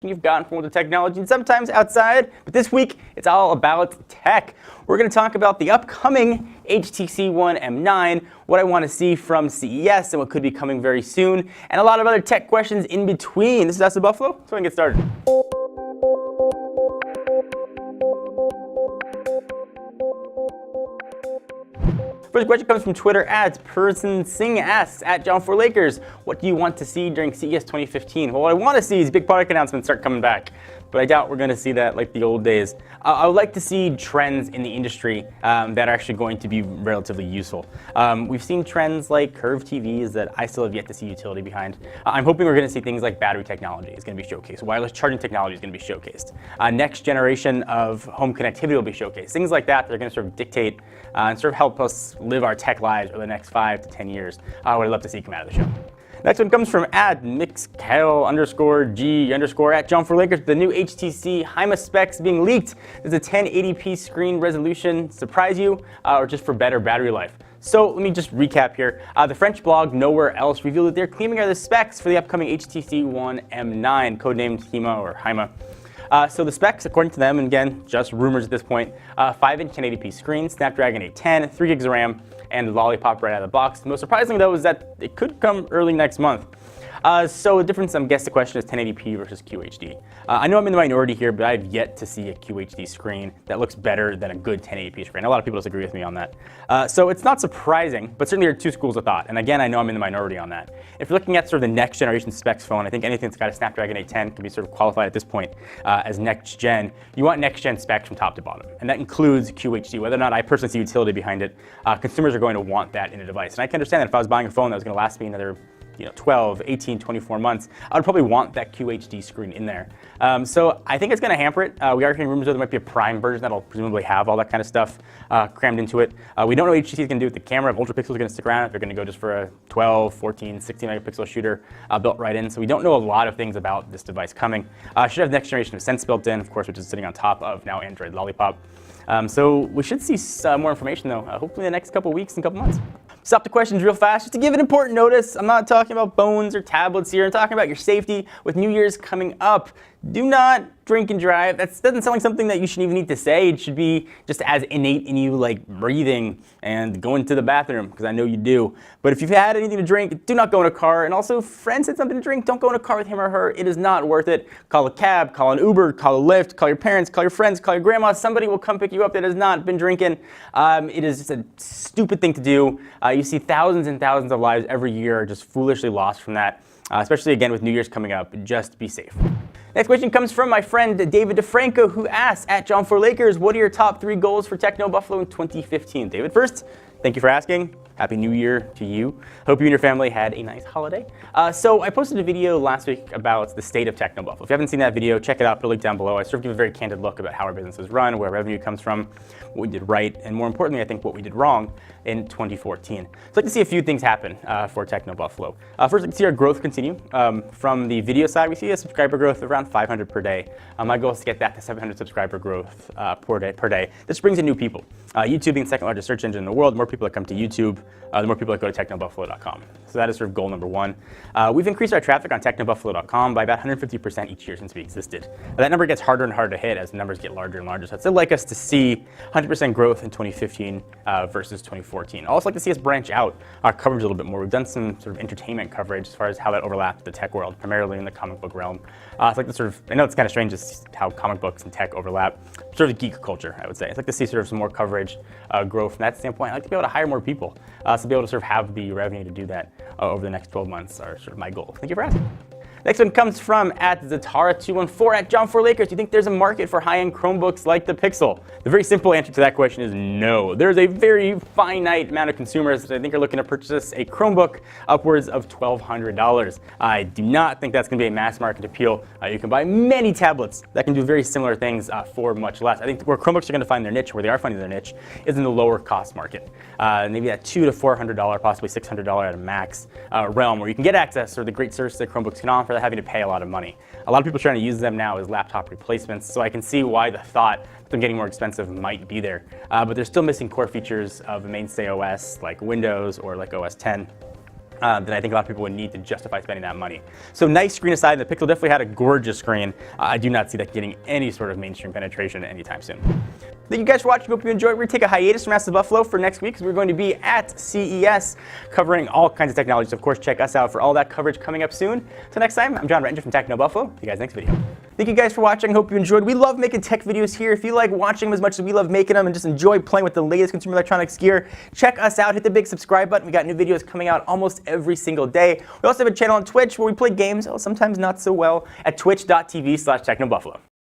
you've gotten from the technology and sometimes outside, but this week it's all about tech. We're going to talk about the upcoming HTC One M9, what I want to see from CES and what could be coming very soon, and a lot of other tech questions in between. This is Techno Buffalo, so we can get started. First question comes from Twitter at Person Singh asks, at John4Lakers, what do you want to see during CES 2015? Well, what I want to see is big product announcements start coming back, but I doubt we're going to see that like the old days. I would like to see trends in the industry that are actually going to be relatively useful. We've seen trends like curved TVs that I still have yet to see utility behind. I'm hoping we're going to see things like battery technology is going to be showcased, wireless charging technology is going to be showcased, next generation of home connectivity will be showcased. Things like that are going to sort of dictate and sort of help us live our tech lives over the next 5 to 10 years. What I'd love to see come out of the show. Next one comes from @mixkel_G_ at John4Lakers. The new HTC HIMA specs being leaked. Does a 1080p screen resolution surprise you, or just for better battery life? So let me just recap here. The French blog Nowhere Else revealed that they're claiming are the specs for the upcoming HTC One M9, codenamed HIMA or HIMA. So the specs, according to them, and again, just rumors at this point, 5-inch 1080p screen, Snapdragon 810, 3 gigs of RAM, and Lollipop right out of the box. Most surprisingly, though, is that it could come early next month. So the difference, I guess the question is 1080p versus QHD. I know I'm in the minority here, but I've yet to see a QHD screen that looks better than a good 1080p screen. A lot of people disagree with me on that. So it's not surprising, but certainly there are two schools of thought. And again, I know I'm in the minority on that. If you're looking at sort of the next generation specs phone, I think anything that's got a Snapdragon 810 can be sort of qualified at this point as next gen. You want next gen specs from top to bottom, and that includes QHD. Whether or not I personally see utility behind it, consumers are going to want that in a device. And I can understand that if I was buying a phone that was going to last me another 12, 18, 24 months, I would probably want that QHD screen in there. So I think it's going to hamper it. We are hearing rumors that there might be a Prime version that'll presumably have all that kind of stuff crammed into it. We don't know what HTC is going to do with the camera. If ultra pixels are going to stick around, if they're going to go just for a 12, 14, 16 megapixel shooter built right in. So we don't know a lot of things about this device coming. Should have next generation of Sense built in, of course, which is sitting on top of now Android Lollipop. So we should see more information though, hopefully in the next couple weeks and couple months. Stop the questions real fast, just to give an important notice. I'm not talking about phones or tablets here. I'm talking about your safety with New Year's coming up. Do not drink and drive. That doesn't sound like something that you should even need to say. It should be just as innate in you like breathing and going to the bathroom, because I know you do. But if you've had anything to drink, do not go in a car. And also, friend said something to drink, don't go in a car with him or her. It is not worth it. Call a cab, call an Uber, call a Lyft, call your parents, call your friends, call your grandma. Somebody will come pick you up that has not been drinking. It is just a stupid thing to do. You see thousands and thousands of lives every year just foolishly lost from that, especially again with New Year's coming up. Just be safe. Next question comes from my friend David DeFranco, who asks, at John4Lakers, what are your top 3 goals for Techno Buffalo in 2015? David, first, thank you for asking. Happy New Year to you. Hope you and your family had a nice holiday. So I posted a video last week about the state of Techno Buffalo. If you haven't seen that video, check it out, put a link down below. I sort of give a very candid look about how our business is run, where revenue comes from, what we did right, and more importantly, I think what we did wrong in 2014. So I'd like to see a few things happen for Techno Buffalo. First, I'd like to see our growth continue. From the video side, we see a subscriber growth of around 500 per day. My goal is to get that to 700 subscriber growth per day. This brings in new people. YouTube being the second largest search engine in the world, the more people that come to YouTube, the more people that go to technobuffalo.com. So that is sort of goal number 1. We've increased our traffic on technobuffalo.com by about 150% each year since we existed. That number gets harder and harder to hit as the numbers get larger and larger. So I'd still like us to see 100% growth in 2015 versus 2014. I'd also like to see us branch out our coverage a little bit more. We've done some sort of entertainment coverage as far as how that overlaps the tech world, primarily in the comic book realm. It's like the sort of, I know it's kind of strange just how comic books and tech overlap, sort of geek culture, I would say. I'd like to see sort of some more coverage grow from that standpoint. I'd like to be able to hire more people, to be able to sort of have the revenue to do that over the next 12 months are sort of my goal. Thank you for asking. Next one comes from @Zatara214 at John4Lakers. Do you think there's a market for high-end Chromebooks like the Pixel? The very simple answer to that question is no. There's a very finite amount of consumers that I think are looking to purchase a Chromebook upwards of $1,200. I do not think that's going to be a mass market appeal. You can buy many tablets that can do very similar things for much less. I think where Chromebooks are going to find their niche, where they are finding their niche, is in the lower cost market. Maybe that $200 to $400, possibly $600 at a max realm, where you can get access or the great services that Chromebooks can offer without having to pay a lot of money. A lot of people are trying to use them now as laptop replacements, so I can see why the thought that them getting more expensive might be there. But they're still missing core features of a mainstay OS like Windows or like OS 10. that I think a lot of people would need to justify spending that money. So nice screen aside, the Pixel definitely had a gorgeous screen. I do not see that getting any sort of mainstream penetration anytime soon. Thank you guys for watching. Hope you enjoyed. We're going to take a hiatus from HTC Buffalo for next week because we're going to be at CES covering all kinds of technologies. Of course, check us out for all that coverage coming up soon. Until next time, I'm John Renger from Techno Buffalo. See you guys next video. Thank you guys for watching. Hope you enjoyed. We love making tech videos here. If you like watching them as much as we love making them and just enjoy playing with the latest consumer electronics gear, check us out. Hit the big subscribe button. We got new videos coming out almost every single day. We also have a channel on Twitch where we play games, sometimes not so well, at twitch.tv/technobuffalo.